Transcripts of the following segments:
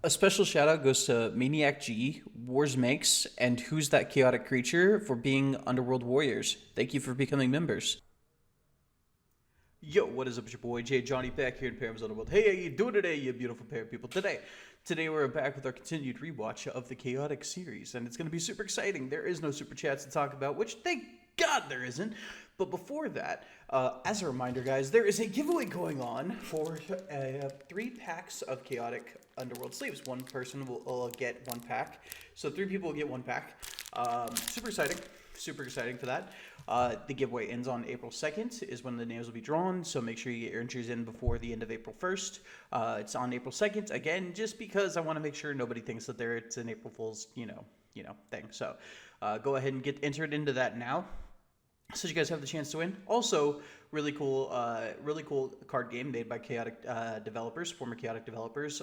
A special shout out goes to Maniac G, Wars Makes, and Who's That Chaotic Creature for being Underworld Warriors. Thank you for becoming members. Yo, what is up? It's your boy Jay Johnny back here in Perim's Underworld. Hey, how you doing today, you beautiful pair of people? Today we're back with our continued rewatch of the Chaotic series, and it's going to be super exciting. There is no super chats to talk about, which thank God there isn't. But before that, as a reminder, guys, there is a giveaway going on for 3 packs of Chaotic Underworld sleeves. One person will get 1 pack, so 3 people will get 1 pack. Super exciting for that. The giveaway ends on April 2nd is when the names will be drawn, so make sure you get your entries in before the end of April 1st. It's on April 2nd, again, just because I want to make sure nobody thinks that it's an April Fool's, thing. So go ahead and get entered into that now, so you guys have the chance to win. Also, really cool card game made by Chaotic developers, former Chaotic developers,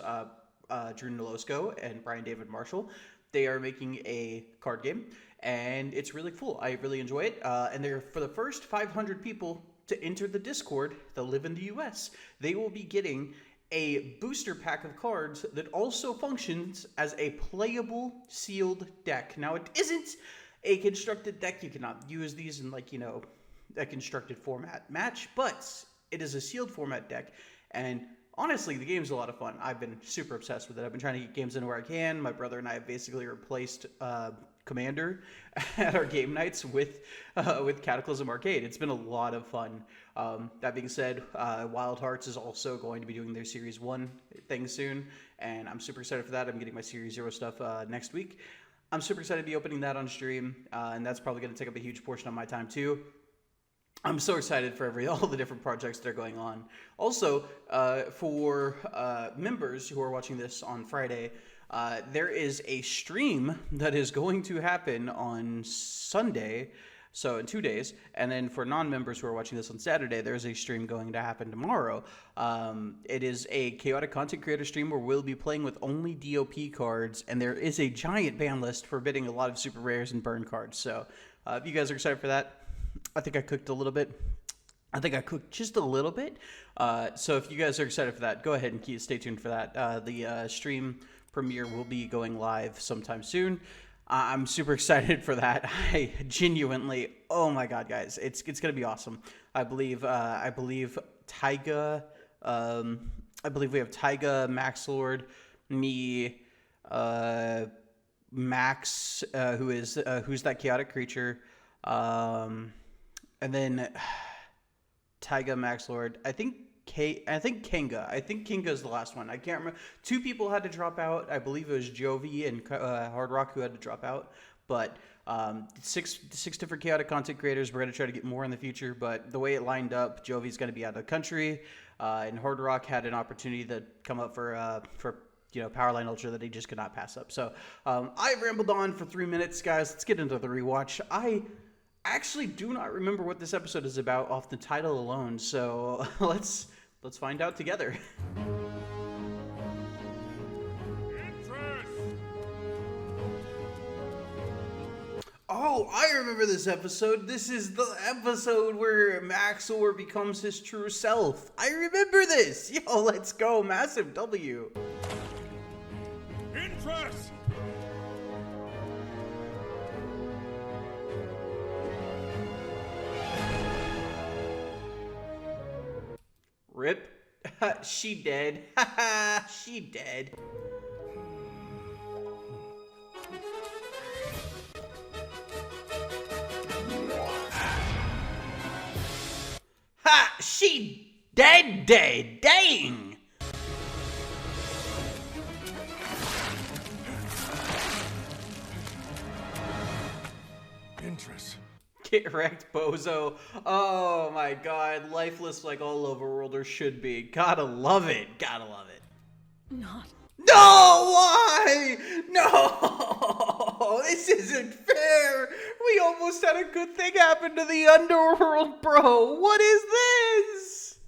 Drew Nolosco and Brian David Marshall. They are making a card game, and it's really cool. I really enjoy it. And they're for the first 500 people to enter the Discord that live in the US. They will be getting a booster pack of cards that also functions as a playable sealed deck. Now, it isn't a constructed deck. You cannot use these in a constructed format match, but it is a sealed format deck, and honestly, the game's a lot of fun. I've been super obsessed with it. I've been trying to get games in where I can. My brother and I have basically replaced Commander at our game nights with Cataclysm Arcade. It's been a lot of fun. That being said, Wild Hearts is also going to be doing their Series 1 thing soon, and I'm super excited for that. I'm getting my Series 0 stuff next week. I'm super excited to be opening that on stream, and that's probably going to take up a huge portion of my time too. I'm so excited for all the different projects that are going on. Also, for members who are watching this on Friday, there is a stream that is going to happen on Sunday, so in 2 days. And then for non-members who are watching this on Saturday, there's a stream going to happen tomorrow. It is a Chaotic content creator stream where we'll be playing with only DOP cards, and there is a giant ban list forbidding a lot of super rares and burn cards. So if you guys are excited for that, I think I cooked a little bit. I think I cooked just a little bit. So if you guys are excited for that, go ahead and stay tuned for that. The stream premiere will be going live sometime soon. I'm super excited for that. I genuinely, oh my God, guys, it's gonna be awesome. I believe Taiga. I believe we have Taiga, Maxxor, me, Max, who's that chaotic creature. And then Taiga, Maxxor, I think Kenga. I think Kenga is the last one. I can't remember. 2 people had to drop out. I believe it was Jovi and Hard Rock who had to drop out. But 6 different chaotic content creators. We're going to try to get more in the future. But the way it lined up, Jovi's going to be out of the country. And Hard Rock had an opportunity to come up for Powerline Ultra that he just could not pass up. So I rambled on for 3 minutes, guys. Let's get into the rewatch. I actually do not remember what this episode is about off the title alone, so let's find out together. Oh, I remember this episode. This is the episode where Maxxor becomes his true self. I remember this. Yo, let's go. Massive W. Interest! Rip. She dead. She dead. Ha! She dead. Dang! Interest. Get wrecked, bozo. Oh my God. Lifeless like all Overworlders should be. Gotta love it. Not. No! Why? No! This isn't fair! We almost had a good thing happen to the Underworld, bro! What is this?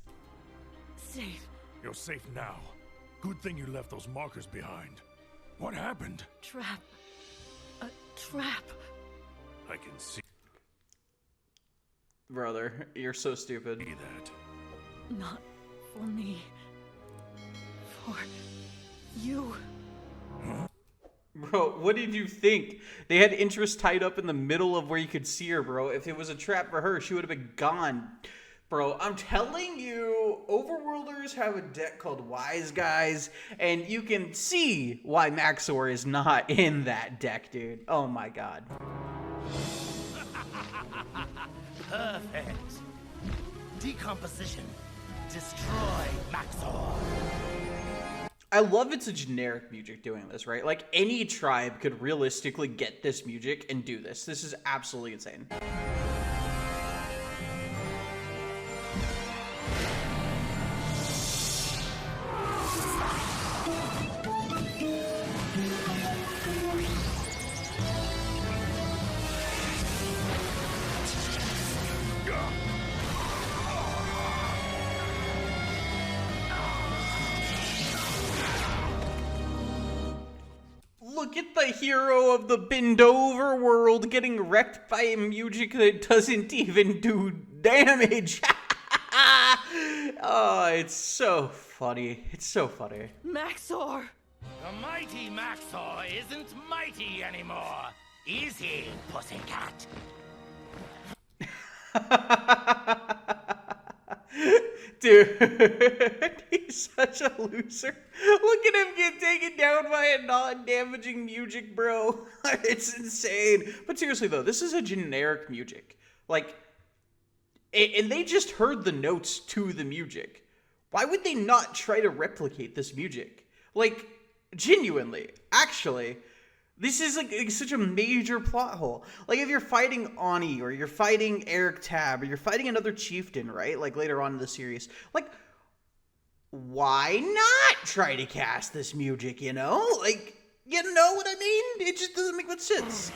Safe. You're safe now. Good thing you left those markers behind. What happened? Trap. A trap. I can see Brother, you're so stupid. that. Not for me. For you. Bro, what did you think? They had interest tied up in the middle of where you could see her, bro. If it was a trap for her, she would have been gone. Bro, I'm telling you, Overworlders have a deck called Wise Guys, and you can see why Maxxor is not in that deck, dude. Oh my god. Perfect. Decomposition. Destroy Maxxor. I love it's a generic music doing this, right? Like, any tribe could realistically get this music and do this. This is absolutely insane. Look at the hero of the bend over world getting wrecked by a music that doesn't even do damage. Oh, it's so funny. It's so funny. Maxxor! The mighty Maxxor isn't mighty anymore. Is he, pussycat? Dude, he's such a loser. Look at him get taken down by a non-damaging music, bro. It's insane. But seriously, though, this is a generic music. Like, and they just heard the notes to the music. Why would they not try to replicate this music? Like, genuinely, actually, this is like such a major plot hole. Like, if you're fighting Ani, or you're fighting Eric Tab, or you're fighting another chieftain, right? Like, later on in the series. Like, why not try to cast this music, you know? Like, you know what I mean? It just doesn't make much sense.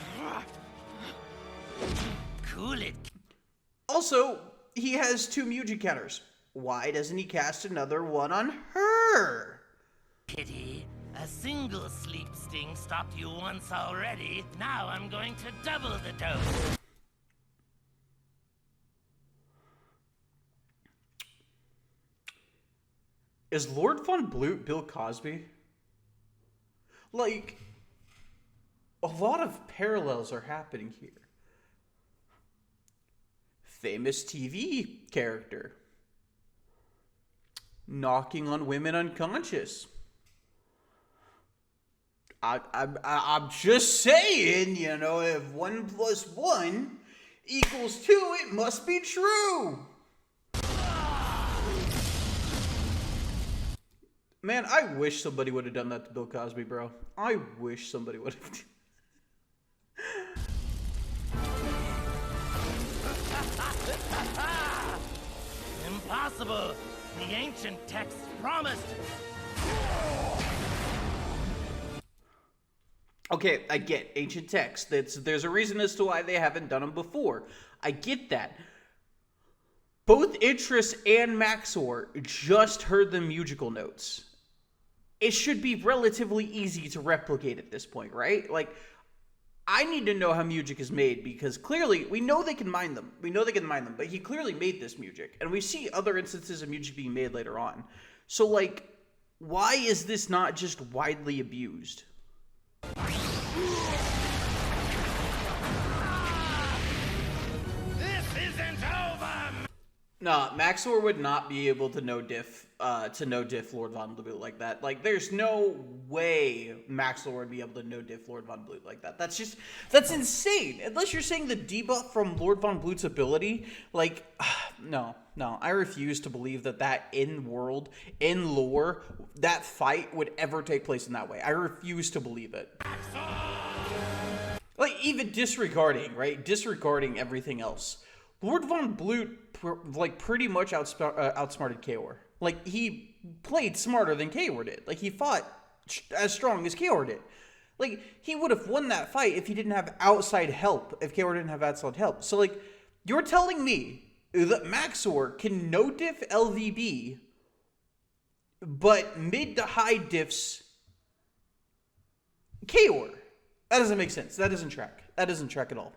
Cool it. Also, he has 2 music counters. Why doesn't he cast another one on her? Pity. A single sleep sting stopped you once already. Now I'm going to double the dose. Is Lord Von Blute Bill Cosby? Like, a lot of parallels are happening here. Famous TV character. Knocking on women unconscious. I'm just saying, you know, if 1 + 1 = 2, it must be true. Man, I wish somebody would have done that to Bill Cosby, bro. I wish somebody would have. Impossible. The ancient texts promised. Okay, I get ancient text. There's a reason as to why they haven't done them before. I get that. Both Idris and Maxxor just heard the musical notes. It should be relatively easy to replicate at this point, right? Like, I need to know how music is made, because clearly, we know they can mine them. But he clearly made this music. And we see other instances of music being made later on. So, like, why is this not just widely abused? This isn't over. No, Maxxor would not be able to no diff Lord Von Blute like that. Like, there's no way Maxxor would be able to no diff Lord Von Blute like that. That's insane. Unless you're saying the debuff from Lord Von Blute's ability, like, no, I refuse to believe that in world, in lore, that fight would ever take place in that way. I refuse to believe it. Like, even disregarding everything else. Lord Von Blute, like, pretty much outsmarted Chaor. Like, he played smarter than Chaor did. Like, he fought as strong as Chaor did. Like, he would have won that fight if he didn't have outside help, if Chaor didn't have outside help. So, like, you're telling me that Maxxor can no-diff LVB, but mid to high diffs Chaor. That doesn't make sense. That doesn't track. That doesn't track at all.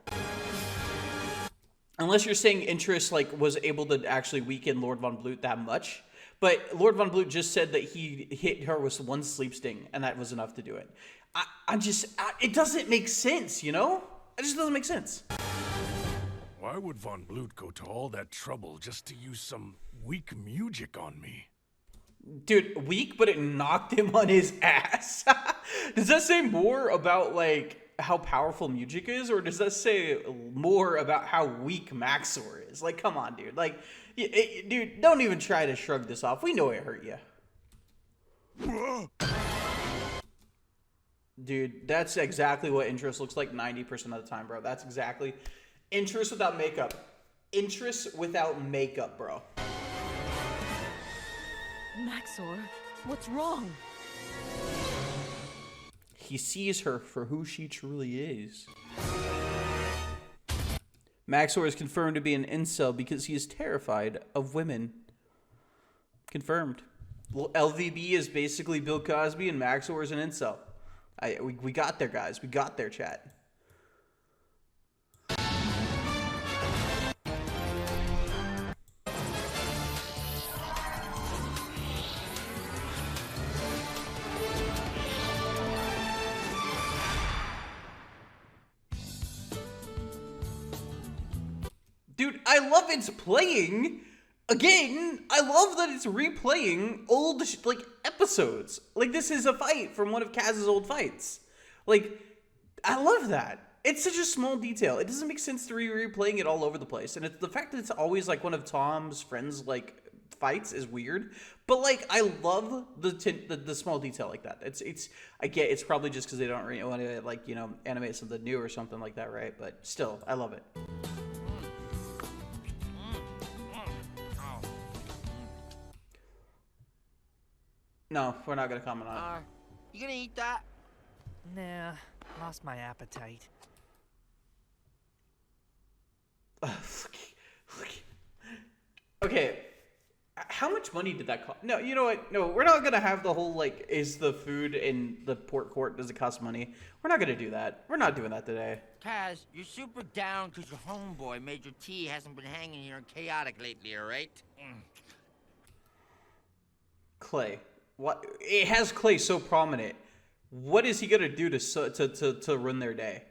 Unless you're saying Interest, like, was able to actually weaken Lord Von Blute that much. But Lord Von Blute just said that he hit her with one sleep sting, and that was enough to do it. It doesn't make sense, you know? It just doesn't make sense. Why would Von Blute go to all that trouble just to use some weak music on me? Dude, weak, but it knocked him on his ass. Does that say more about, like, how powerful music is, or does that say more about how weak Maxxor is? Like, come on, dude. Like, dude, don't even try to shrug this off. We know it hurt you. Dude, that's exactly what interest looks like 90% of the time, bro. That's exactly interest without makeup. Interest without makeup, bro. Maxxor, what's wrong? He sees her for who she truly is. Maxxor is confirmed to be an incel because he is terrified of women. Confirmed. LVB is basically Bill Cosby, and Maxxor is an incel. We got there, guys. We got there, chat. Dude, I love it's playing. Again, I love that it's replaying old, like, episodes. Like, this is a fight from one of Kaz's old fights. Like, I love that. It's such a small detail. It doesn't make sense to replaying it all over the place. And it's the fact that it's always, like, one of Tom's friends, like, fights is weird. But, like, I love the small detail like that. I get it's probably just because they don't really want to, like, you know, animate something new or something like that, right? But still, I love it. No, we're not gonna comment on it. You gonna eat that? Nah, lost my appetite. Okay, how much money did that cost? No, you know what? No, we're not gonna have the whole, like, is the food in the port court, does it cost money? We're not gonna do that. We're not doing that today. Kaz, you're super down because your homeboy, Major T, hasn't been hanging here in Chaotic lately, alright? Clay. What? It has Clay so prominent. What is he gonna do to ruin their day?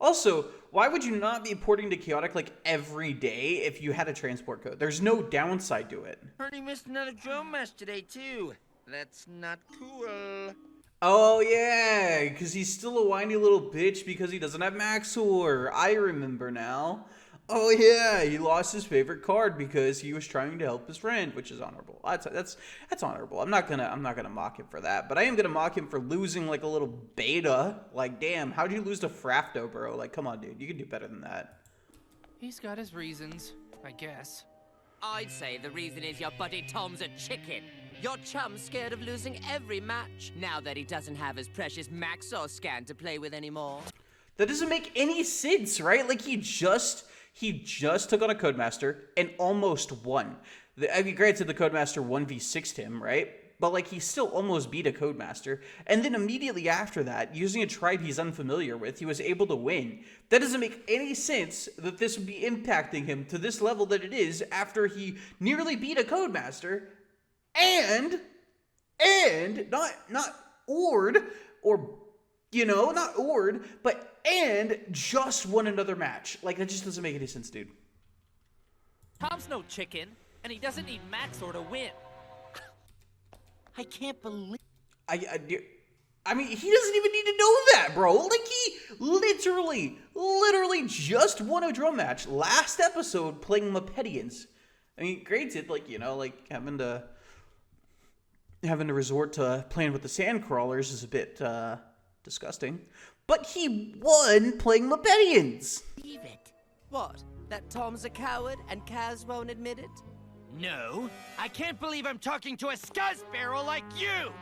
Also, why would you not be porting to Chaotic, like, every day if you had a transport code? There's no downside to it. Heard he missed another drone match today, too. That's not cool. Oh, yeah, because he's still a whiny little bitch because he doesn't have Maxxor. I remember now. Oh, yeah, he lost his favorite card because he was trying to help his friend, which is honorable. That's honorable. I'm not gonna mock him for that, but I am gonna mock him for losing, like, a little beta. Like, damn, how'd you lose to Frafto, bro? Like, come on, dude, you can do better than that. He's got his reasons, I guess. I'd say the reason is your buddy Tom's a chicken. Your chum's scared of losing every match, now that he doesn't have his precious Maxxor scan to play with anymore. That doesn't make any sense, right? Like, he just took on a Codemaster and almost won. I mean, granted, the Codemaster 1v6'd him, right? But, like, he still almost beat a Codemaster. And then immediately after that, using a tribe he's unfamiliar with, he was able to win. That doesn't make any sense that this would be impacting him to this level that it is after he nearly beat a Codemaster and not Ord, or, you know, not Ord, but and just won another match. Like, that just doesn't make any sense, dude. Tom's no chicken, and he doesn't need Maxxor to win. I can't believe... I mean, he doesn't even need to know that, bro. Like, he literally just won a drum match last episode playing Mepedians. I mean, granted, like, you know, like, having to resort to playing with the Sandcrawlers is a bit disgusting. But he won playing Mepedians. Believe it. What? That Tom's a coward and Kaz won't admit it? No, I can't believe I'm talking to a scuzzbarrel like you!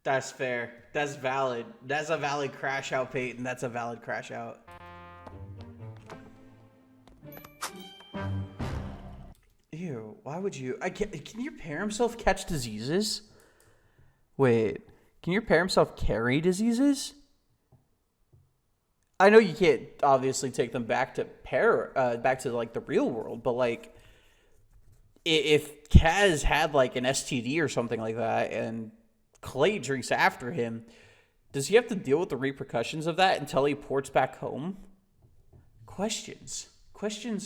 That's fair. That's valid. That's a valid crash out, Peyton. That's a valid crash out. Ew, why would you? Can your pair himself catch diseases? Wait. Can your pair himself carry diseases? I know you can't obviously take them back to like the real world, but, like, if Kaz had like an STD or something like that, and Clay drinks after him, does he have to deal with the repercussions of that until he ports back home? Questions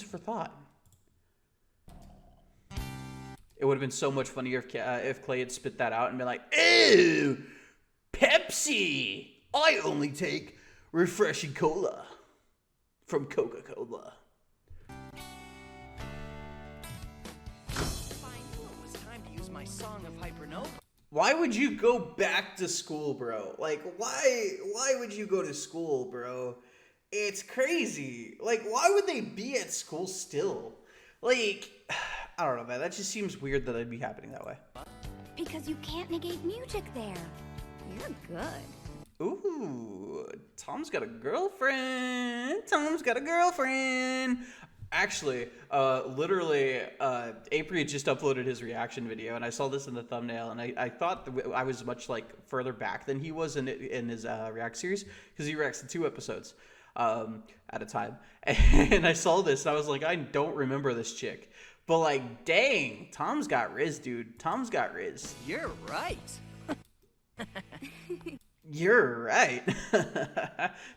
for thought. It would have been so much funnier if Clay had spit that out and been like, "Ew, Pepsi! I only take refreshing cola from Coca-Cola." Why would you go back to school, bro? Like, why would you go to school, bro? It's crazy. Like, why would they be at school still? Like, I don't know, man. That just seems weird that it'd be happening that way. Because you can't negate music there. You're good. Ooh, Tom's got a girlfriend. Tom's got a girlfriend. Actually, literally, April just uploaded his reaction video, and I saw this in the thumbnail, and I thought I was much like further back than he was in his React series, because he reacts to 2 episodes at a time. And I saw this, and I was like, I don't remember this chick. But like, dang, Tom's got Riz, dude. Tom's got Riz. You're right. You're right.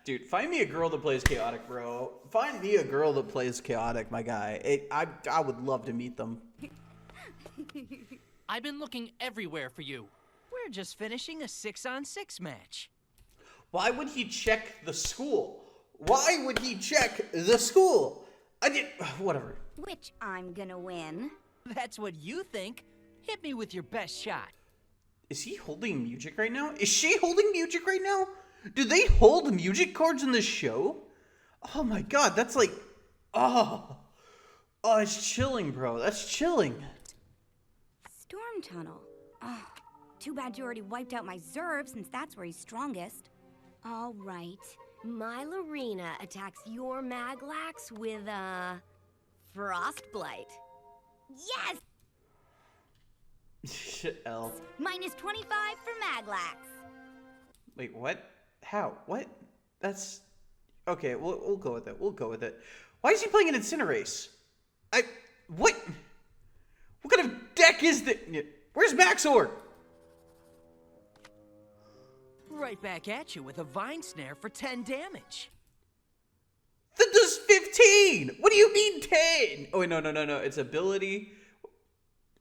Dude, find me a girl that plays chaotic, bro. Find me a girl that plays chaotic, my guy. I would love to meet them. I've been looking everywhere for you. We're just finishing a 6-on-6 match. Why would he check the school? Why would he check the school? Whatever. Which I'm gonna win. That's what you think. Hit me with your best shot. Is he holding music right now? Is she holding music right now? Do they hold music cards in this show? Oh my god, that's like... Oh, it's chilling, bro. That's chilling. Storm Tunnel. Oh, too bad you already wiped out my Zerb, since that's where he's strongest. All right. My Lorena attacks your Maglax with, Frostblight. Yes! L. Minus 25 for Maglax. Wait, what? How? What? That's... Okay, we'll go with it. We'll go with it. Why is he playing an Incinerace? What? What kind of deck is that? Where's Maxxor? Right back at you with a Vine Snare for 10 damage. That does 15! What do you mean 10? Oh, wait, no. It's ability...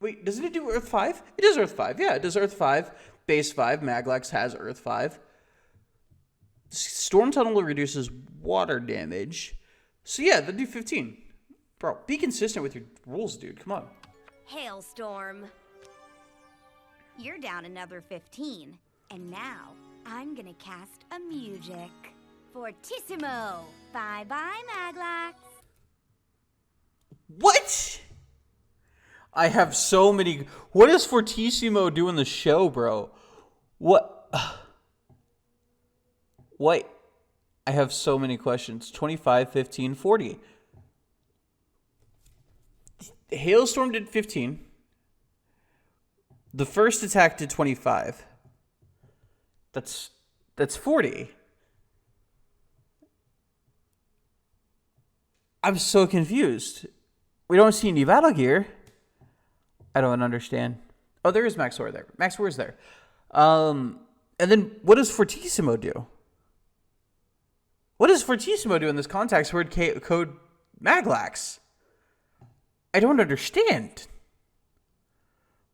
Wait, doesn't it do Earth 5? It does Earth 5. Yeah, it does Earth 5. Base 5. Maglax has Earth 5. Storm Tunnel reduces water damage. So yeah, that'd do 15. Bro, be consistent with your rules, dude. Come on. Hailstorm. You're down another 15. And now, I'm gonna cast a music. Fortissimo. Bye-bye, Maglax. What? I have so many... What does Fortissimo do in the show, bro? What? What? I have so many questions. 25, 15, 40. Hailstorm did 15. The first attack did 25. That's 40. I'm so confused. We don't see any battle gear. I don't understand. Oh, there is Maxxor there. Maxxor is there. And then what does Fortissimo do? What does Fortissimo do in this context word code Maglax? I don't understand.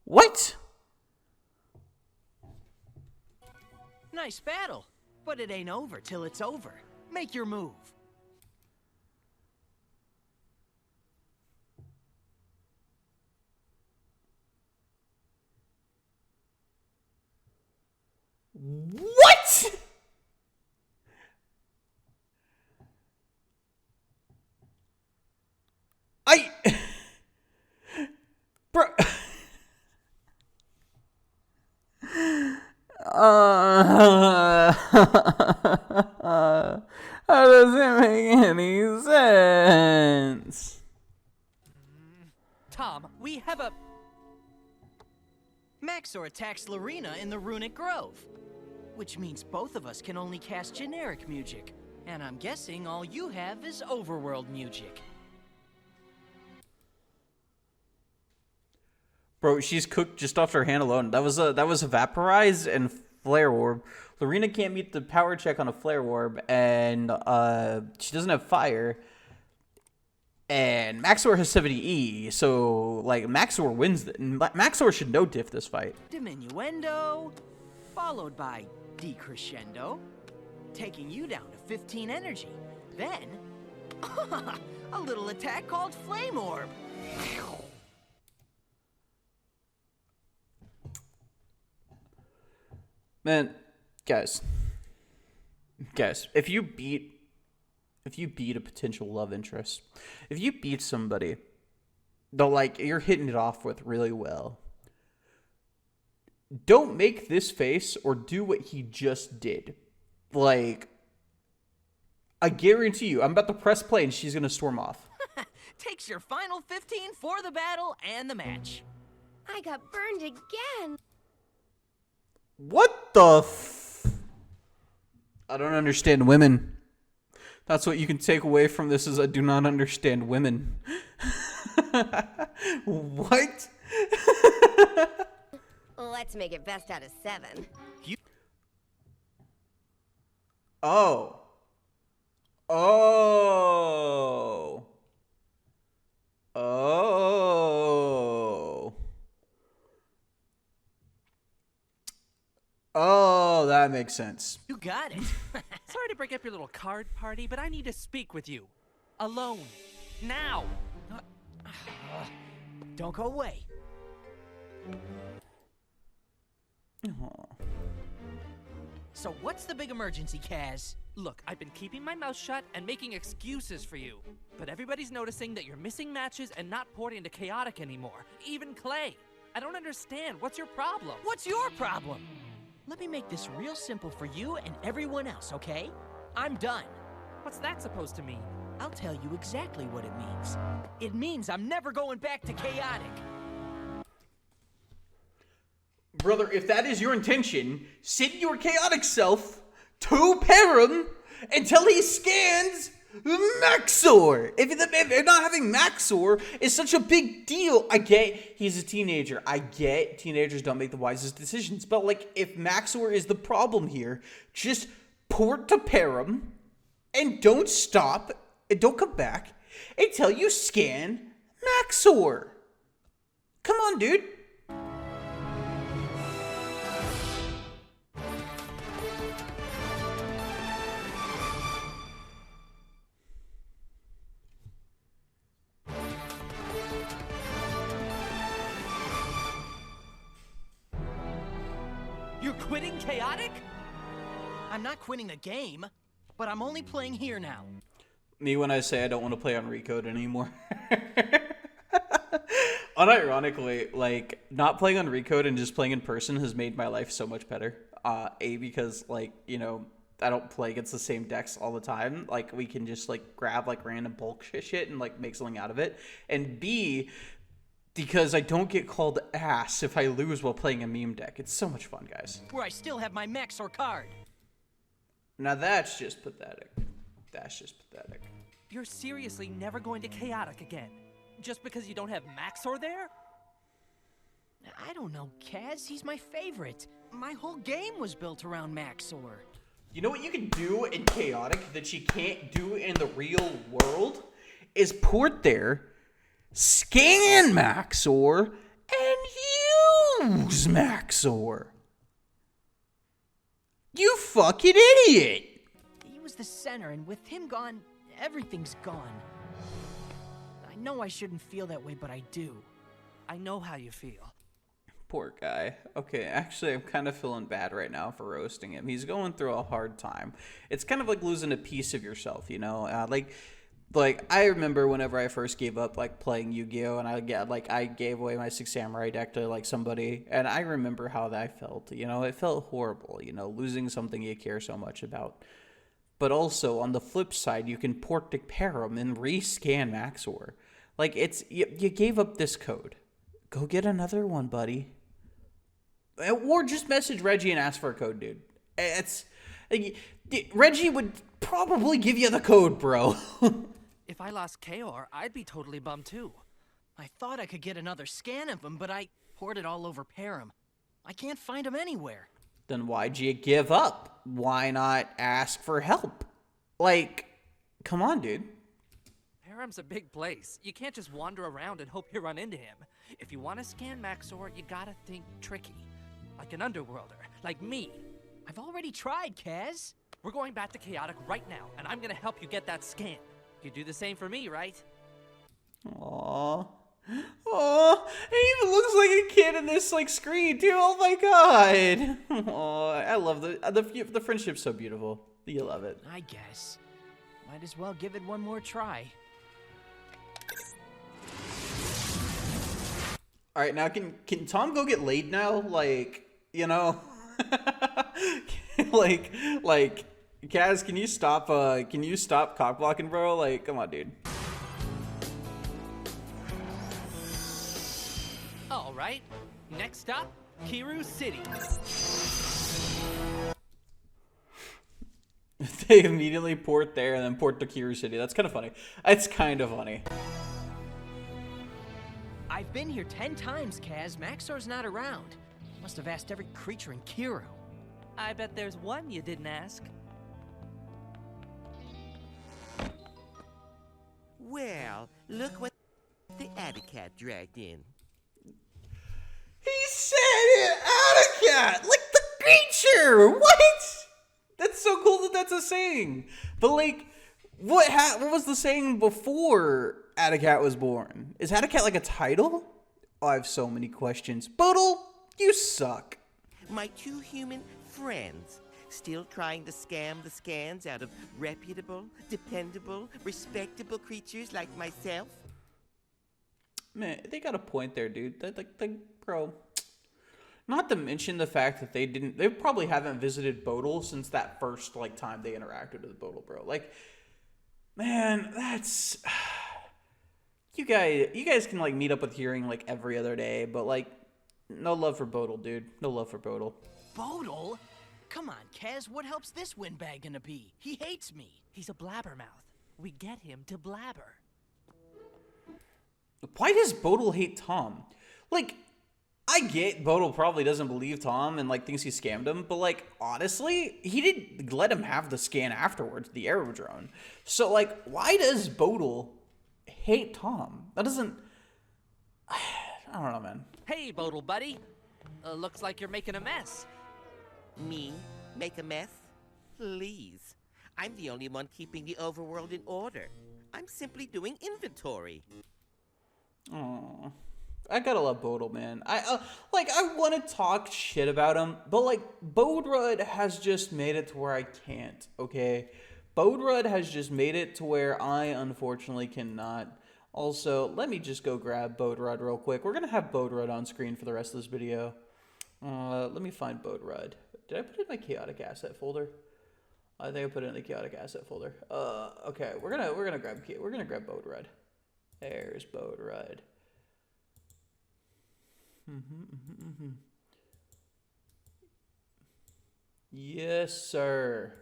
What? Nice battle, but it ain't over till it's over. Make your move. What? Bro. How does it make any sense? Tom, we have a... Maxxor attacks Lorena in the Runic Grove. Which means both of us can only cast generic music. And I'm guessing all you have is overworld music. Bro, she's cooked just off her hand alone. That was a Vaporize and Flare Orb. Lorena can't meet the power check on a Flare Orb, and she doesn't have fire. And Maxxor has 70E, so like Maxxor wins. Maxxor should no diff this fight. Diminuendo, followed by decrescendo, taking you down to 15 energy. Then, a little attack called Flame Orb. Man, guys, if you beat a potential love interest, if you beat somebody that like you're hitting it off with really well, don't make this face or do what he just did. Like, I guarantee you, I'm about to press play and she's gonna storm off. Takes your final 15 for the battle and the match. I got burned again. What the I don't understand women. That's what you can take away from this is I do not understand women. What? Let's make it best out of 7. Oh. Oh. Oh. Oh, that makes sense. You got it. Sorry to break up your little card party, but I need to speak with you. Alone. Now. Don't go away. So what's the big emergency, Kaz? Look, I've been keeping my mouth shut and making excuses for you. But everybody's noticing that you're missing matches and not porting to Chaotic anymore. Even Clay. I don't understand. What's your problem? What's your problem? Let me make this real simple for you and everyone else, okay? I'm done. What's that supposed to mean? I'll tell you exactly what it means. It means I'm never going back to Chaotic. Brother, if that is your intention, send your chaotic self to Perim until he scans Maxxor. If not having Maxxor is such a big deal, I get he's a teenager. I get teenagers don't make the wisest decisions. But, like, if Maxxor is the problem here, just port to Perim and don't stop and don't come back until you scan Maxxor. Come on, dude. You're quitting Chaotic? I'm not quitting the game, but I'm only playing here now. Me when I say I don't want to play on Recode anymore. Unironically, like, not playing on Recode and just playing in person has made my life so much better. Because, like, you know, I don't play against the same decks all the time. Like, we can just, like, grab, like, random bulk shit and, like, make something out of it. And B, because I don't get called ass if I lose while playing a meme deck. It's so much fun, guys. Where I still have my Maxxor card. Now that's just pathetic. That's just pathetic. You're seriously never going to Chaotic again? Just because you don't have Maxxor there? I don't know, Kaz. He's my favorite. My whole game was built around Maxxor. You know what you can do in Chaotic that you can't do in the real world? Is port there, scan Maxxor, and use Maxxor. You fucking idiot! He was the center, and with him gone, everything's gone. I know I shouldn't feel that way, but I do. I know how you feel. Poor guy. Okay, actually, I'm kind of feeling bad right now for roasting him. He's going through a hard time. It's kind of like losing a piece of yourself, you know? Like I remember whenever I first gave up, like, playing Yu-Gi-Oh! And I gave away my 6 Samurai deck to, like, somebody, and I remember how that felt, you know? It felt horrible, you know, losing something you care so much about. But also, on the flip side, you can port to Perim and rescan Maxxor. Like, you gave up this code. Go get another one, buddy. Or just message Reggie and ask for a code, dude. Reggie would probably give you the code, bro. If I lost Chaor, I'd be totally bummed too. I thought I could get another scan of him, but I ported all over Perim. I can't find them anywhere. Then why'd you give up? Why not ask for help? Like, come on, dude. Perim's a big place. You can't just wander around and hope you run into him. If you want to scan Maxxor, you gotta think tricky. Like an Underworlder, like me. I've already tried, Kaz. We're going back to Chaotic right now, and I'm gonna help you get that scan. You do the same for me, right? Aww. Aww. He even looks like a kid in this like screen too. Oh my god. Aww. I love the friendship's so beautiful. You love it. I guess. Might as well give it one more try. All right, now can Tom go get laid now? Like, you know, like Kaz, can you stop cock blocking, bro? Like, come on, dude. All right. Next up, Kiru City. They immediately port there and then port to Kiru City. That's kind of funny. It's kind of funny. I've been here 10 times, Kaz. Maxxor's not around. Must have asked every creature in Kiru. I bet there's one you didn't ask. Well, look what the Adacat dragged in. He said it, Adacat, like the creature. What? That's so cool that that's a saying. But like, what was the saying before Adacat was born? Is Adacat like a title? Oh, I have so many questions. Boodle, you suck. My 2 human friends, still trying to scam the scans out of reputable, dependable, respectable creatures like myself? Man, they got a point there, dude. Bro. Not to mention the fact that they probably haven't visited Bodil since that first like time they interacted with Bodil, bro. Like, man, that's you guys can like meet up with Hearing like every other day, but like no love for Bodil, dude. No love for Bodil. Bodil? Come on, Kaz, what help's this windbag gonna be? He hates me. He's a blabbermouth. We get him to blabber. Why does Bodil hate Tom? Like, I get Bodil probably doesn't believe Tom and like thinks he scammed him, but like honestly, he didn't let him have the scan afterwards, the Aerodrone. So like, why does Bodil hate Tom? That doesn't. I don't know, man. Hey, Bodil buddy. Looks like you're making a mess. Me? Make a mess? Please. I'm the only one keeping the overworld in order. I'm simply doing inventory. Aww. I gotta love Bodil, man. I want to talk shit about him, but like Bodrud has just made it to where I can't. Okay, Bodrud has just made it to where I unfortunately cannot. Also, let me just go grab Bodrud real quick. We're gonna have Bodrud on screen for the rest of this video. Let me find Bodrud. Did I put it in my chaotic asset folder? I think I put it in the chaotic asset folder. Okay, we're gonna grab Bodrud. There's Bodrud. Yes, sir.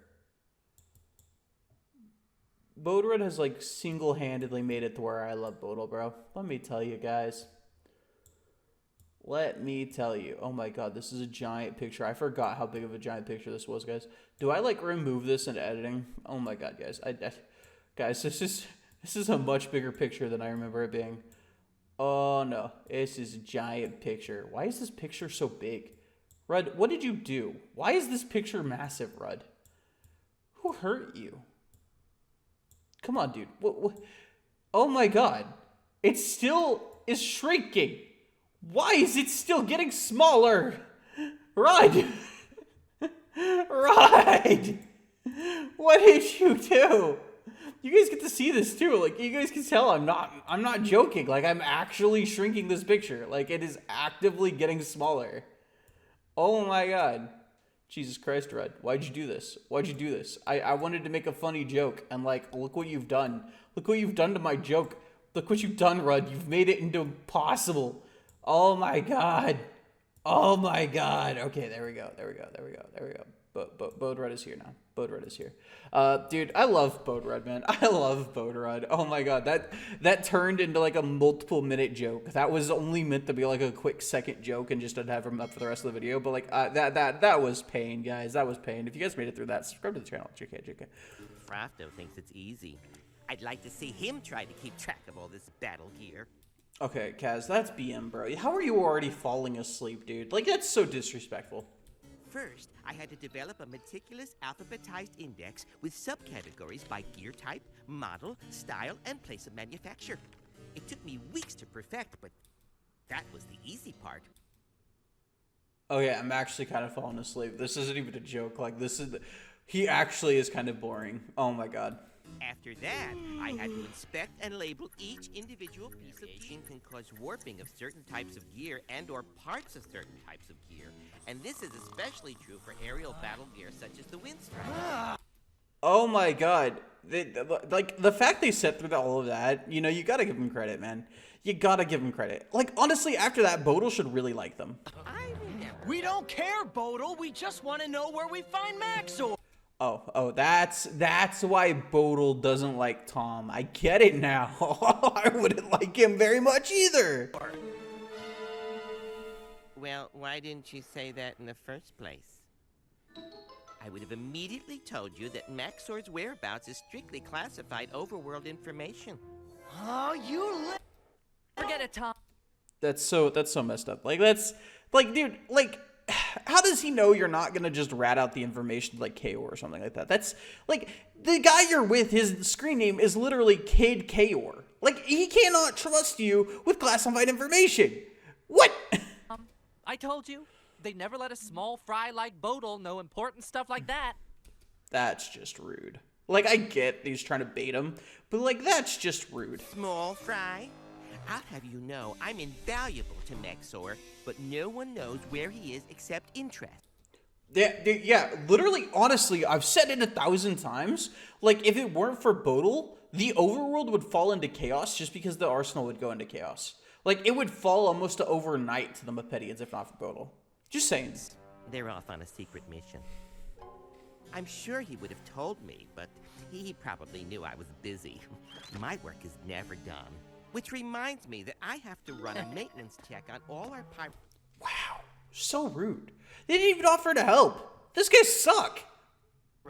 Bodrud has like single-handedly made it to where I love Bodil, bro. Let me tell you guys. Let me tell you. Oh my god, this is a giant picture. I forgot how big of a giant picture this was, guys. Do I like remove this in editing? Oh my god, guys. Guys, this is a much bigger picture than I remember it being. Oh no, this is a giant picture. Why is this picture so big? Rudd, what did you do? Why is this picture massive, Rudd? Who hurt you? Come on, dude. What? Oh my god. It still is shrinking. Why is it still getting smaller? Rudd! Rudd! What did you do? You guys get to see this too. Like, you guys can tell I'm not joking. Like, I'm actually shrinking this picture. Like, it is actively getting smaller. Oh my god. Jesus Christ, Rudd. Why'd you do this? Why'd you do this? I wanted to make a funny joke, and like, look what you've done. Look what you've done to my joke. Look what you've done, Rudd. You've made it into impossible. Oh my god. Oh my god. Okay, there we go. There we go. There we go. There we go. Bode Red is here now. Bode Red is here. Dude, I love Bode Red, man. I love Bode Red. Oh my god, that turned into like a multiple minute joke. That was only meant to be like a quick second joke and just to have him up for the rest of the video. But like that was pain, guys. That was pain. If you guys made it through that, subscribe to the channel. JK. Frafto thinks it's easy. I'd like to see him try to keep track of all this battle gear. Okay, Kaz, that's BM, bro. How are you already falling asleep, dude? Like, that's so disrespectful. First, I had to develop a meticulous alphabetized index with subcategories by gear type, model, style, and place of manufacture. It took me weeks to perfect, but that was the easy part. Oh yeah, I'm actually kind of falling asleep. This isn't even a joke. Like, he actually is kind of boring. Oh my god. After that, I had to inspect and label each individual piece of gear. Can cause warping of certain types of gear and or parts of certain types of gear. And this is especially true for aerial battle gear such as the Windstrike. Oh my god. Like, the fact they set through all of that, you know, you gotta give them credit, man. You gotta give them credit. Like, honestly, after that, Bodil should really like them. We don't care, Bodil. We just want to know where we find Maxxor. Oh, that's why Bodil doesn't like Tom. I get it now. I wouldn't like him very much either. Well, why didn't you say that in the first place? I would have immediately told you that Maxxor's whereabouts is strictly classified overworld information. Oh, Forget it, Tom. That's so messed up. Like, that's like, dude, like, how does he know you're not gonna just rat out the information like Chaor or something like that? That's like, the guy you're with, his screen name is literally Kid Chaor. Like, he cannot trust you with classified information. What? I told you, they never let a small fry like Bodil know important stuff like that. That's just rude. Like, I get he's trying to bait him, but like, that's just rude. Small fry? I'll have you know I'm invaluable to Maxxor, but no one knows where he is except interest. Yeah, literally, honestly, I've said it 1,000 times. Like, if it weren't for Bodil, the overworld would fall into chaos just because the arsenal would go into chaos. Like, it would fall almost overnight to the Mepedians if not for Bodil. Just saying. They're off on a secret mission. I'm sure he would have told me, but he probably knew I was busy. My work is never done. Which reminds me that I have to run a maintenance check on all our Wow, so rude. They didn't even offer to help. This guy suck.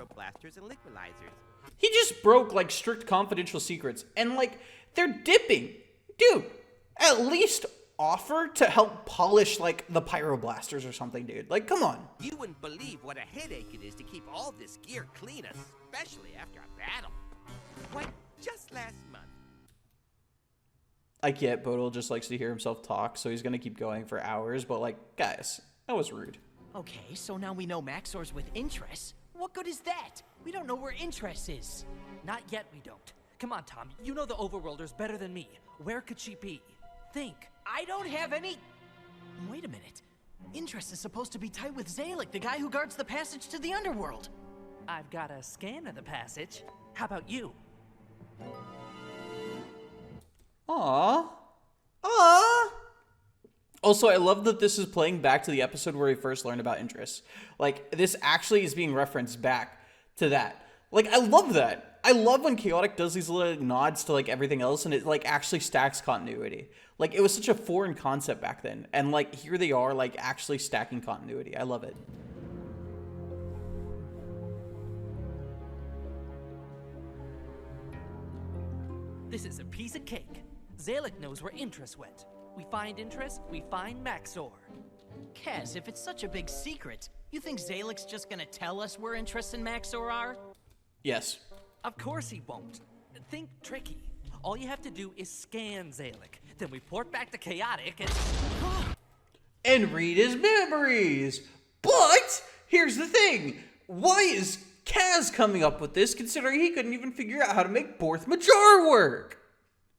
blasters and liquidizers. He just broke, like, strict confidential secrets, and, like, they're dipping. Dude, at least offer to help polish, like, the pyroblasters or something, dude. Like, come on. You wouldn't believe what a headache it is to keep all this gear clean, especially after a battle. Why, just last month. I get Bodil just likes to hear himself talk, so he's gonna keep going for hours, but, like, guys, that was rude. Okay, so now we know Maxxor's with interest. What good is that? We don't know where interest is. Not yet, we don't. Come on, Tom. You know the Overworlders better than me. Where could she be? Think. I don't have any... Wait a minute. Interest is supposed to be tight with Zalek, the guy who guards the passage to the Underworld. I've got a scan of the passage. How about you? Aww. Also, I love that this is playing back to the episode where we first learned about interest. Like, this actually is being referenced back to that. Like, I love that. I love when Chaotic does these little nods to, like, everything else, and it, like, actually stacks continuity. Like, it was such a foreign concept back then, and, like, here they are, like, actually stacking continuity. I love it. This is a piece of cake. Zalek knows where interest went. We find interest, we find Maxxor. Kaz, if it's such a big secret, you think Zalek's just gonna tell us where interest and Maxxor are? Yes. Of course he won't. Think tricky. All you have to do is scan Zalek. Then we port back to Chaotic and... and read his memories. But here's the thing. Why is Kaz coming up with this, considering he couldn't even figure out how to make Borth Majar work?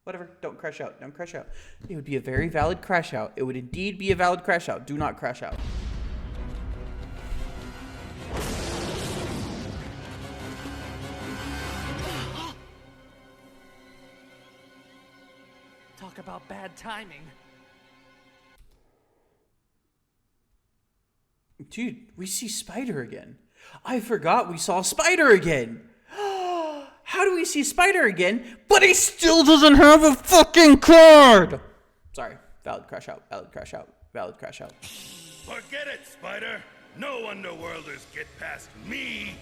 Whatever, don't crash out, don't crash out. It would be a very valid crash out. It would indeed be a valid crash out. Do not crash out. Talk about bad timing. Dude, we see Spider again. I forgot we saw Spider again. How do we see Spider again, but he still doesn't have a fucking card? Sorry, valid crash out, valid crash out, valid crash out. Forget it, Spider. No Underworlders get past me.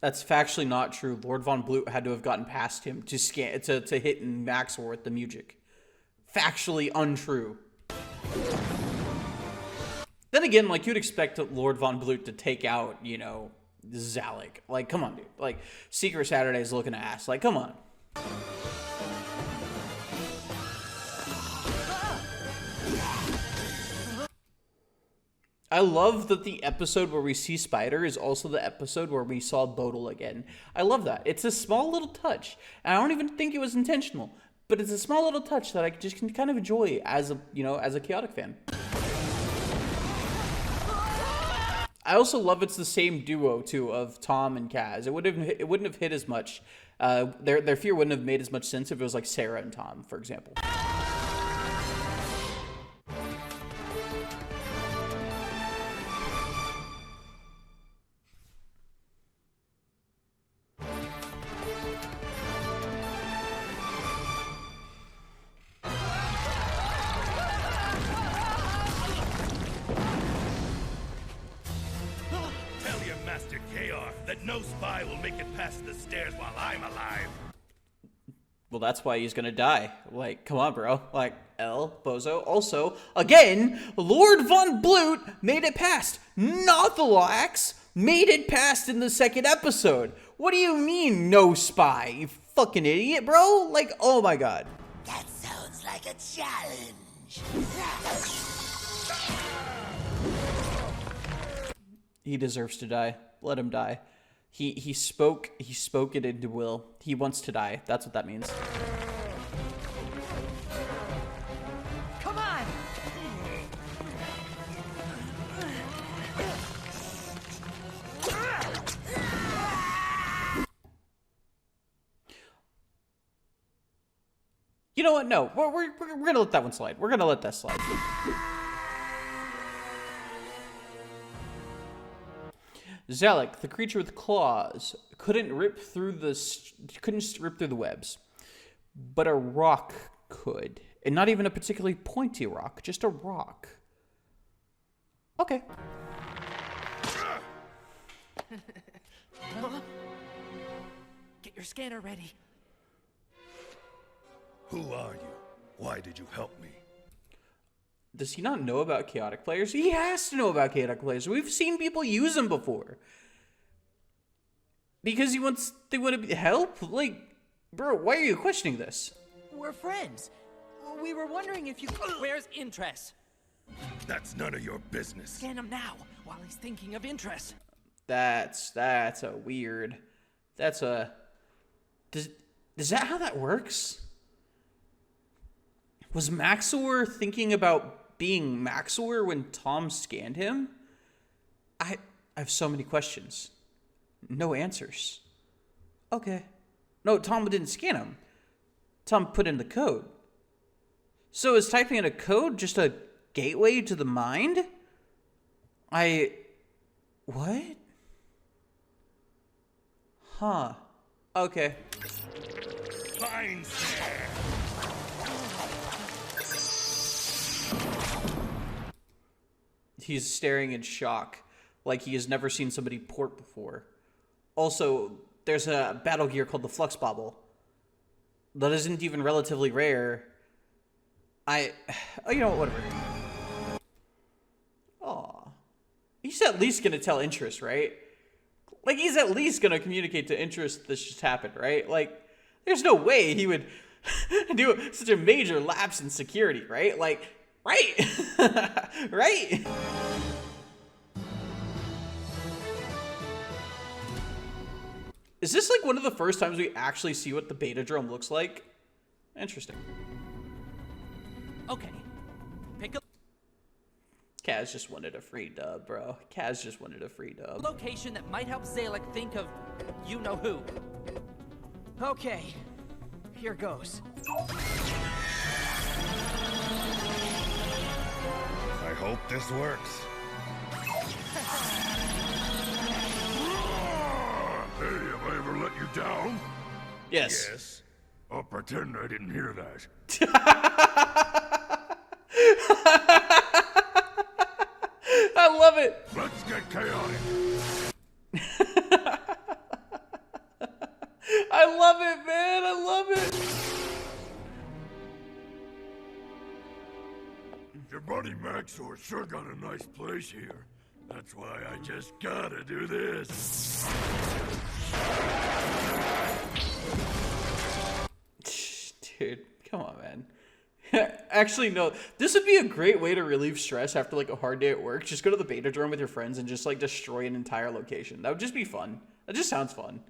That's factually not true. Lord Von Bloot had to have gotten past him to hit Maxxor with the music. Factually untrue. Then again, like, you'd expect Lord Von Bloot to take out, you know, Zalek. Like, come on, dude. Like, Secret Saturday's looking ass. Like, come on. I love that the episode where we see Spider is also the episode where we saw Bodil again. I love that. It's a small little touch. And I don't even think it was intentional. But it's a small little touch that I just can kind of enjoy as a, you know, as a Chaotic fan. I also love it's the same duo too of Tom and Kaz. It wouldn't have hit as much. Their fear wouldn't have made as much sense if it was like Sarah and Tom, for example. Master Chaor that no spy will make it past the stairs while I'm alive. Well, that's why he's gonna die. Like, come on, bro. Like, Bozo. Also, again, Lord Von Bloot made it past. Nothalax made it past in the second episode. What do you mean, no spy? You fucking idiot, bro? Like, oh my god. That sounds like a challenge. He deserves to die. Let him die. He spoke it into will. He wants to die. That's what that means. Come on! You know what? No. We're gonna let that one slide. We're gonna let that slide. Zalek, the creature with claws, couldn't rip through the webs, but a rock could, and not even a particularly pointy rock, just a rock. Okay. Get your scanner ready. Who are you? Why did you help me? Does he not know about chaotic players? He has to know about chaotic players. We've seen people use them before. Because they want to help? Like, bro, why are you questioning this? We're friends. We were wondering if you... Where's interest? That's none of your business. Scan him now, while he's thinking of interest. That's a weird... That's a... Is that how that works? Was Maxxor thinking about being Maxxor when Tom scanned him? I have so many questions. No answers. Okay. No, Tom didn't scan him. Tom put in the code. So is typing in a code just a gateway to the mind? What? Huh. Okay. Fine, sir. He's staring in shock, like he has never seen somebody port before. Also, there's a battle gear called the Flux Bobble. That isn't even relatively rare. You know what, whatever. Aw. He's at least gonna tell Interest, right? Like, he's at least gonna communicate to Interest this just happened, right? Like, there's no way he would do such a major lapse in security, right? Like, right? Right? Is this like one of the first times we actually see what the beta drone looks like? Interesting. Okay. Pick a Kaz just wanted a free dub, bro. Kaz just wanted a free dub. location that might help Zalek think of you-know-who. Okay, here goes. hope this works. Hey, have I ever let you down? Yes. Yes. I'll pretend I didn't hear that. I love it. Let's get chaotic. I love it, man. I love it. Your buddy Maxxor sure got a nice place here. That's why I just gotta do this. Dude, come on, man. Actually, no. This would be a great way to relieve stress after like a hard day at work. Just go to the beta drone with your friends and just like destroy an entire location. That would just be fun. That just sounds fun.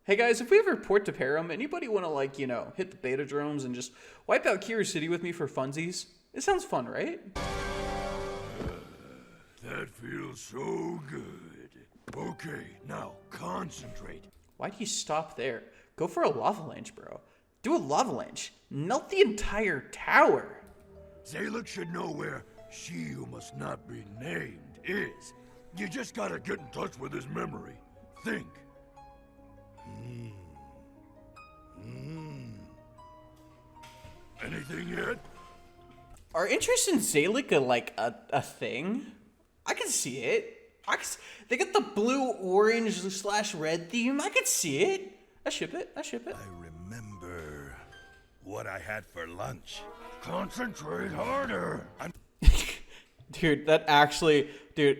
Hey guys, if we ever port to Perim, anybody want to like, you know, hit the beta drones and just wipe out Chaor City with me for funsies? It sounds fun, right? That feels so good. Okay, now concentrate. Why do you stop there? Go for a lava lance, bro. Do a lava lance. Melt the entire tower. Zalek should know where she who must not be named is. You just gotta get in touch with his memory. Think. Anything yet? Are interest in Zalek a thing? I can see it. They got the blue, orange / red theme. I can see it. I ship it. I ship it. I remember what I had for lunch. Concentrate harder. Dude,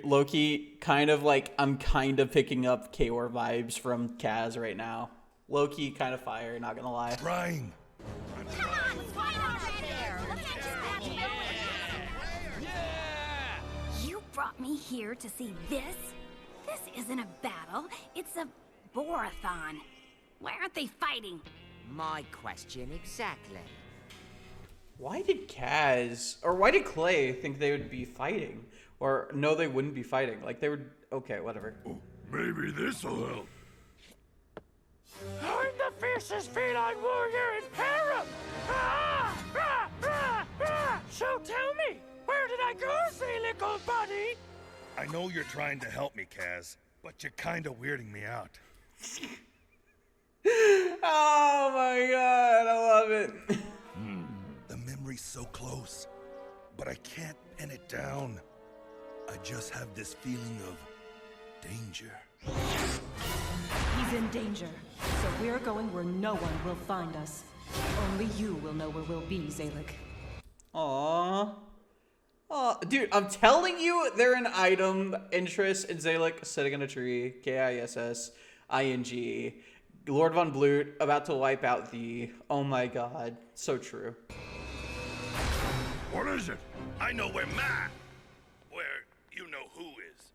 Loki, kind of like, I'm kind of picking up Chaor vibes from Kaz right now. Loki, kind of fire, not gonna lie. Trying. Come on, let's fight on right there. Let's get this match going. You brought me here to see this? This isn't a battle. It's a borathon. Why aren't they fighting? My question exactly. Why did Clay think they would be fighting? Or no, they wouldn't be fighting. Like, they would, okay, whatever. Oh, maybe this'll help. I'm the fiercest feline warrior in Perim! So tell me, where did I go, Zalek, old buddy? I know you're trying to help me, Kaz, but you're kinda weirding me out. Oh my god, I love it. The memory's so close, but I can't pin it down. I just have this feeling of danger. He's in danger, so we're going where no one will find us. Only you will know where we'll be, Zalek. Aww. Oh, dude, I'm telling you, they're an item. Interest in Zalek sitting in a tree. KISSING. Lord Von Blut about to wipe out the. Oh my god, so true. What is it? I know where you know who is.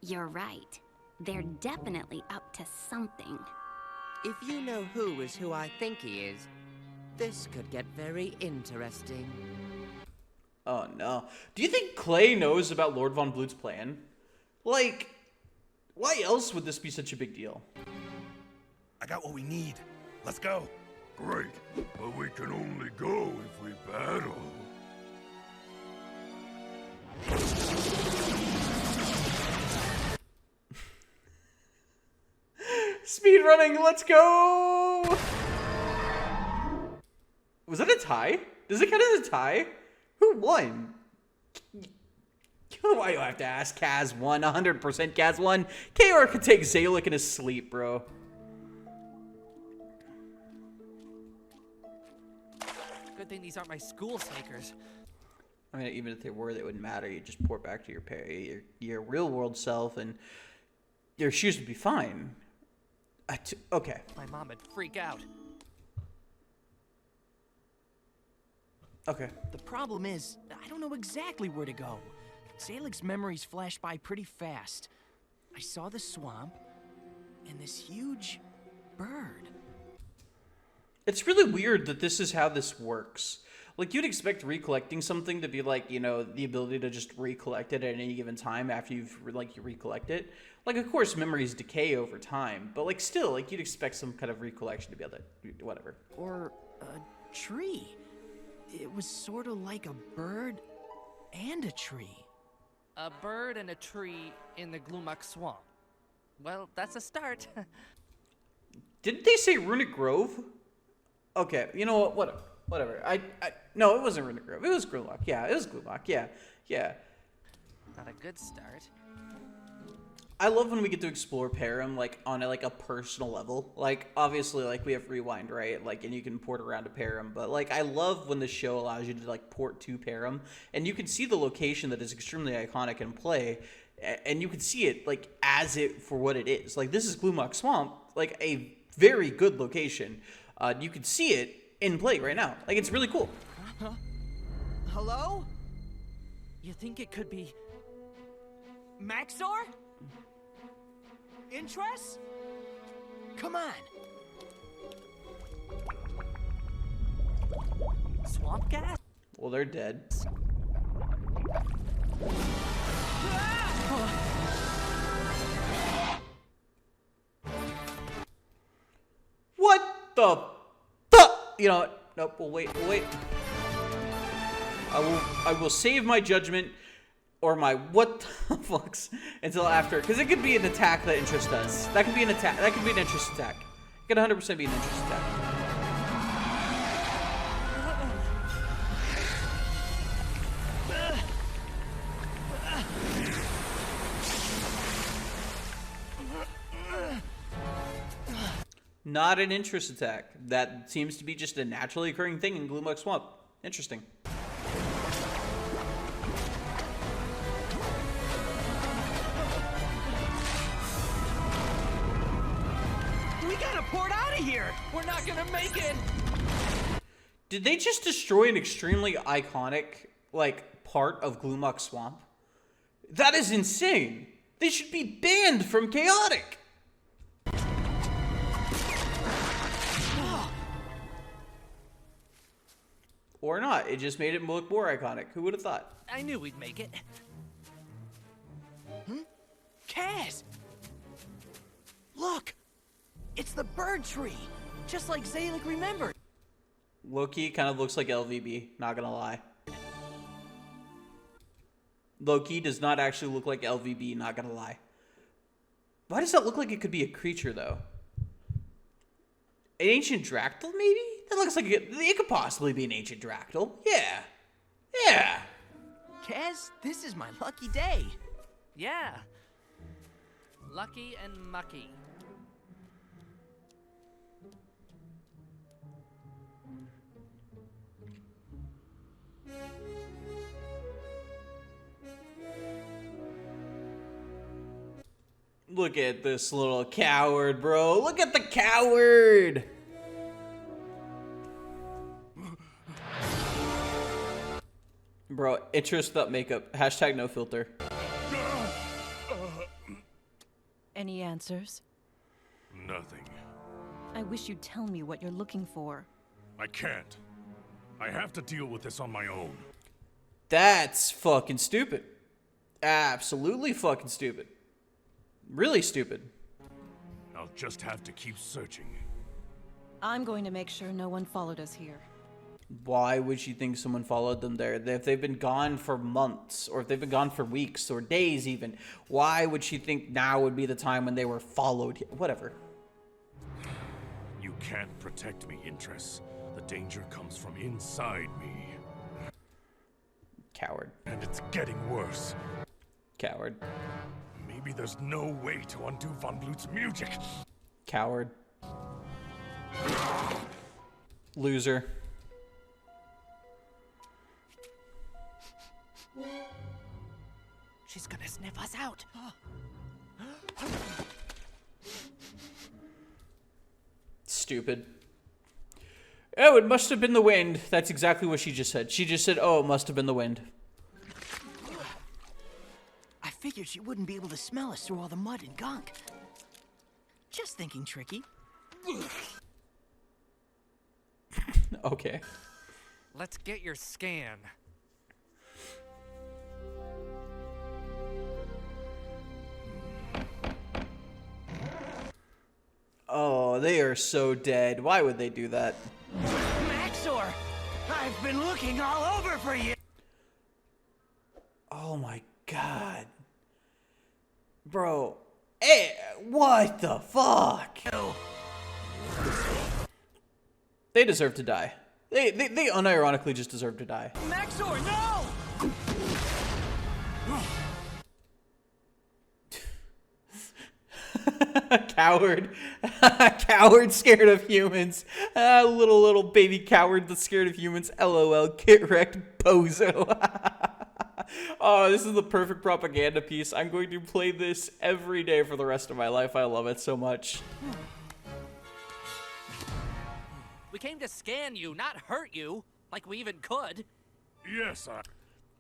You're right. They're definitely up to something. If you know who is who I think he is, this could get very interesting. Oh no. Do you think Clay knows about Lord Von Blut's plan? Like, why else would this be such a big deal? I got what we need. Let's go. Great, but we can only go if we battle. Speed running, let's go! Was that a tie? Does it count as a tie? Who won? Why do I have to ask? Kaz won, 100% Kaz won. Chaor could take Zalek in his sleep, bro. Good thing these aren't my school sneakers. I mean, even if they were, they wouldn't matter. You just pour back to your real world self, and your shoes would be fine. Okay. My mom would freak out. Okay. The problem is, I don't know exactly where to go. Zalek's memories flash by pretty fast. I saw the swamp, and this huge bird. It's really weird that this is how this works. Like, you'd expect recollecting something to be like, you know, the ability to just recollect it at any given time after you recollect it. Like, of course, memories decay over time, but, like, still, like, you'd expect some kind of recollection to be able to, whatever. Or a tree. It was sort of like a bird and a tree. A bird and a tree in the Gloom Swamp. Well, that's a start. Didn't they say Runic Grove? Okay, you know what? Whatever. No, it wasn't Runic Grove. It was Gloomlock. Yeah, it was Gloomlock. Yeah. Not a good start. I love when we get to explore Perim, like, on a personal level. Like, obviously, like, we have Rewind, right? Like, and you can port around to Perim. But, like, I love when the show allows you to, like, port to Perim. And you can see the location that is extremely iconic in play. And you can see it, like, as it for what it is. Like, this is Gloomlock Swamp, like, a very good location. You can see it in play right now. Like, it's really cool. Huh? Hello? You think it could be... Maxxor? Interest? Come on. Swamp gas? Well, they're dead. What the fuck? You know what? Nope, we'll wait. I will save my judgment or my what the fucks until after, because it could be an attack that interests us. That could be an attack. That could be an interest attack. It could 100% be an interest attack. Not an interest attack. That seems to be just a naturally occurring thing in Gloomlock Swamp. Interesting. We gotta port out of here! We're not gonna make it! Did they just destroy an extremely iconic, like, part of Gloomlock Swamp? That is insane! They should be banned from Chaotic! Or not. It just made it look more iconic. Who would have thought? I knew we'd make it. Kaz! Look! It's the bird tree! Just like Zalik remembered. Loki kind of looks like LVB, not gonna lie. Loki does not actually look like LVB, not gonna lie. Why does that look like it could be a creature, though? An ancient Dractyl, maybe? That looks like it could possibly be an ancient Dractyl. Yeah. Kaz, this is my lucky day. Yeah. Lucky and mucky. Look at this little coward, bro. Look at the coward. Bro, interest without makeup. Hashtag no filter. Any answers? Nothing. I wish you'd tell me what you're looking for. I can't. I have to deal with this on my own. That's fucking stupid. Absolutely fucking stupid. Really stupid. I'll just have to keep searching. I'm going to make sure no one followed us here. Why would she think someone followed them there? If they've been gone for months, or if they've been gone for weeks, or days even, why would she think now would be the time when they were followed? Whatever. You can't protect me, Intress. The danger comes from inside me. Coward. And it's getting worse. Coward. Maybe there's no way to undo Von Blut's music. Coward. Loser. She's gonna sniff us out. Stupid. Oh, it must have been the wind. That's exactly what she just said. She just said, oh, it must have been the wind. I figured she wouldn't be able to smell us through all the mud and gunk. Just thinking tricky. Okay. Let's get your scan. Oh, they are so dead. Why would they do that? Maxxor! I've been looking all over for you! Oh my god. Bro. Hey, what the fuck? They deserve to die. They unironically just deserve to die. Maxxor, no! Coward. Coward scared of humans. Little baby coward that's scared of humans. LOL. Get wrecked, bozo. Oh, this is the perfect propaganda piece. I'm going to play this every day for the rest of my life. I love it so much. We came to scan you, not hurt you. Like we even could. Yes,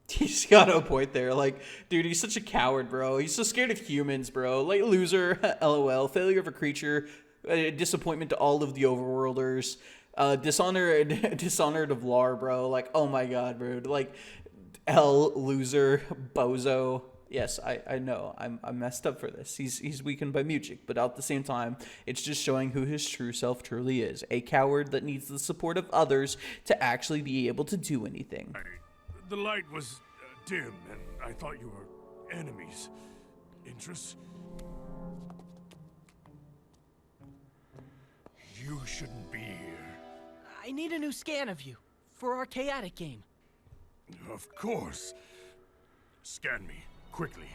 He's got a point there. Like, dude, he's such a coward, bro. He's so scared of humans, bro. Like, loser, LOL. Failure of a creature. Disappointment to all of the overworlders. Dishonored of Lar, bro. Like, oh my god, bro. Like, loser, bozo. Yes, I know. I'm messed up for this. He's weakened by music, but at the same time, it's just showing who his true self truly is. A coward that needs the support of others to actually be able to do anything. the light was dim, and I thought you were enemies. Interests? You shouldn't be here. I need a new scan of you for our chaotic game. Of course. Scan me, quickly.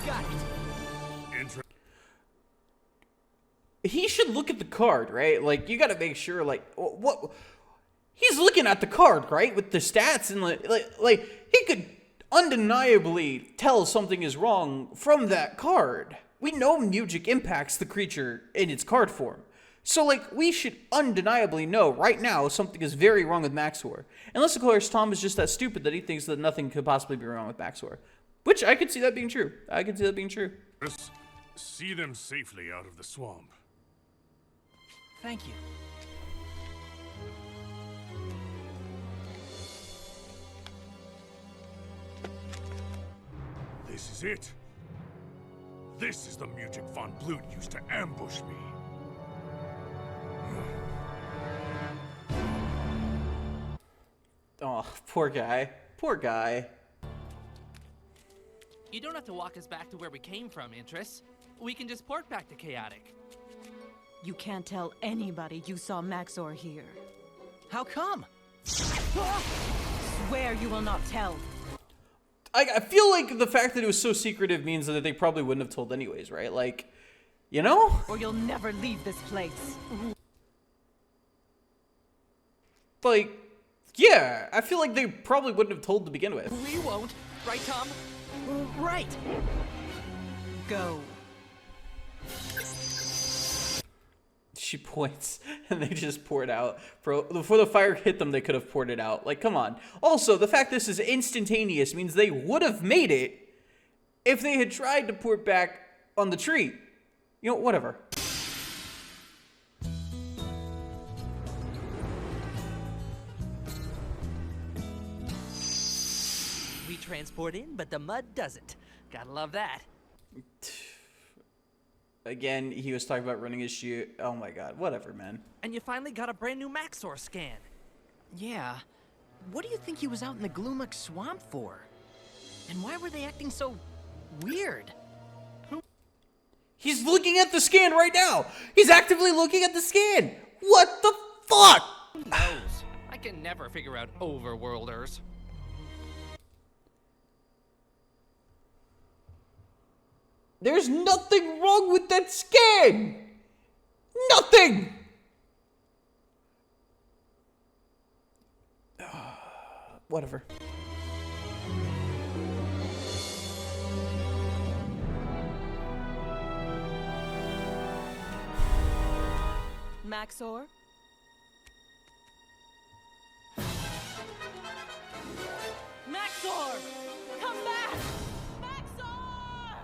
Got it. He should look at the card, right? Like, you gotta make sure, like, what... He's looking at the card, right? With the stats, and like he could undeniably tell something is wrong from that card. We know music impacts the creature in its card form. So, like, we should undeniably know right now something is very wrong with Maxxor. Unless, of course, Tom is just that stupid that he thinks that nothing could possibly be wrong with Maxxor. Which, I could see that being true. I could see that being true. See them safely out of the swamp. Thank you. This is it. This is the music Von Blut used to ambush me. Oh, poor guy. Poor guy. You don't have to walk us back to where we came from, Interest. We can just port back to Chaotic. You can't tell anybody you saw Maxxor here. How come? Swear you will not tell. I feel like the fact that it was so secretive means that they probably wouldn't have told anyways, right? Like, you know? Or you'll never leave this place. Like, yeah, I feel like they probably wouldn't have told to begin with. We won't, right, Tom? Right. Go. She points, and they just pour it out. Before the fire hit them, they could have poured it out. Like, come on. Also, the fact this is instantaneous means they would have made it if they had tried to pour it back on the tree. You know, whatever. We transport in, but the mud doesn't. Gotta love that. Again, he was talking about running his shoe. Oh my god, whatever, man. And you finally got a brand new Maxxor scan. Yeah. What do you think he was out in the Gloom Swamp for? And why were they acting so weird? He's looking at the scan right now. He's actively looking at the scan. What the fuck? Who knows? I can never figure out overworlders. There's nothing wrong with that scan. Nothing. Whatever. Maxxor? Maxxor! Come back! Maxxor!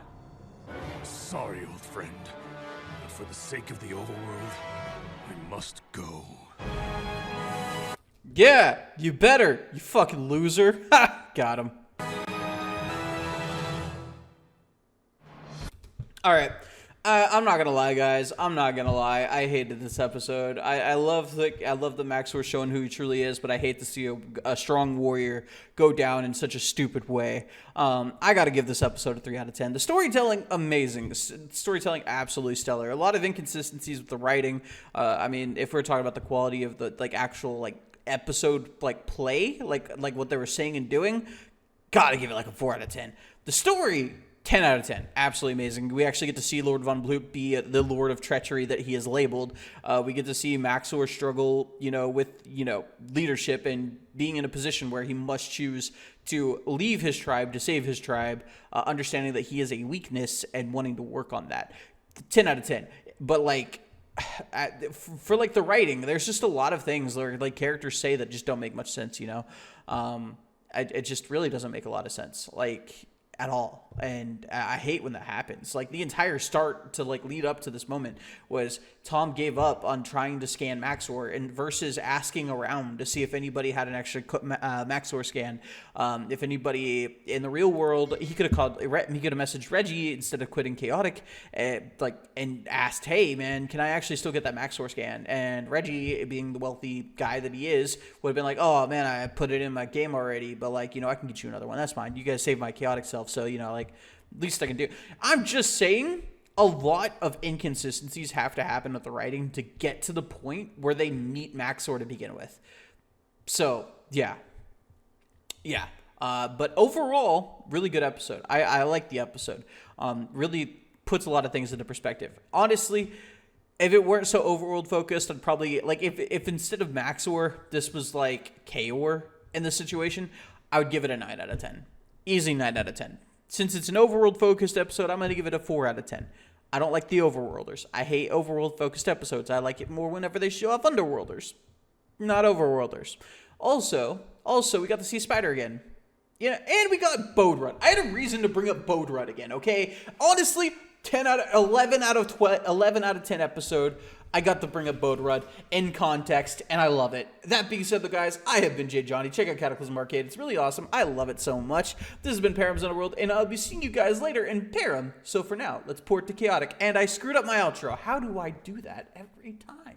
Sorry, old friend. But for the sake of the overworld, I must go. Yeah, you better, you fucking loser. Ha! Got him. Alright. I'm not gonna lie, guys. I'm not gonna lie. I hated this episode. I love the Maxxor showing who he truly is, but I hate to see a strong warrior go down in such a stupid way. I gotta give this episode a 3 out of 10. The storytelling, amazing. The storytelling, absolutely stellar. A lot of inconsistencies with the writing. I mean, if we're talking about the quality of the actual episode play, like what they were saying and doing, gotta give it a 4 out of 10. The story, 10 out of 10. Absolutely amazing. We actually get to see Lord Von Bloop be the Lord of Treachery that he is labeled. We get to see Maxxor struggle, with, leadership and being in a position where he must choose to leave his tribe to save his tribe, understanding that he is a weakness and wanting to work on that. 10 out of 10. But, for the writing, there's just a lot of things where, characters say that just don't make much sense, it just really doesn't make a lot of sense. At all. And I hate when that happens. The entire start to lead up to this moment was Tom gave up on trying to scan Maxxor and versus asking around to see if anybody had an extra Maxxor scan. If anybody in the real world, he could have messaged Reggie instead of quitting Chaotic, and asked, hey man, can I actually still get that Maxxor scan? And Reggie, being the wealthy guy that he is, would have been like, oh man, I put it in my game already, but I can get you another one. That's fine. You guys saved my Chaotic self. So, least I can do. I'm just saying a lot of inconsistencies have to happen with the writing to get to the point where they meet Maxxor to begin with. So, yeah. But overall, really good episode. I like the episode. Really puts a lot of things into perspective. Honestly, if it weren't so overworld focused, I'd probably, if instead of Maxxor, this was Chaor in this situation, I would give it a 9 out of 10. Easy 9 out of 10. Since it's an overworld-focused episode, I'm going to give it a 4 out of 10. I don't like the overworlders. I hate overworld-focused episodes. I like it more whenever they show off underworlders, not overworlders. Also, we got to see Spider again. Yeah, and we got Bode Run. I had a reason to bring up Bode Run again, okay? Honestly, 11 out of 10 episode, I got to bring up Bode Run in context, and I love it. That being said, though, guys, I have been J. Johnny. Check out Cataclysm Arcade. It's really awesome. I love it so much. This has been Perim's Underworld, and I'll be seeing you guys later in Perim. So for now, let's port to Chaotic. And I screwed up my outro. How do I do that every time?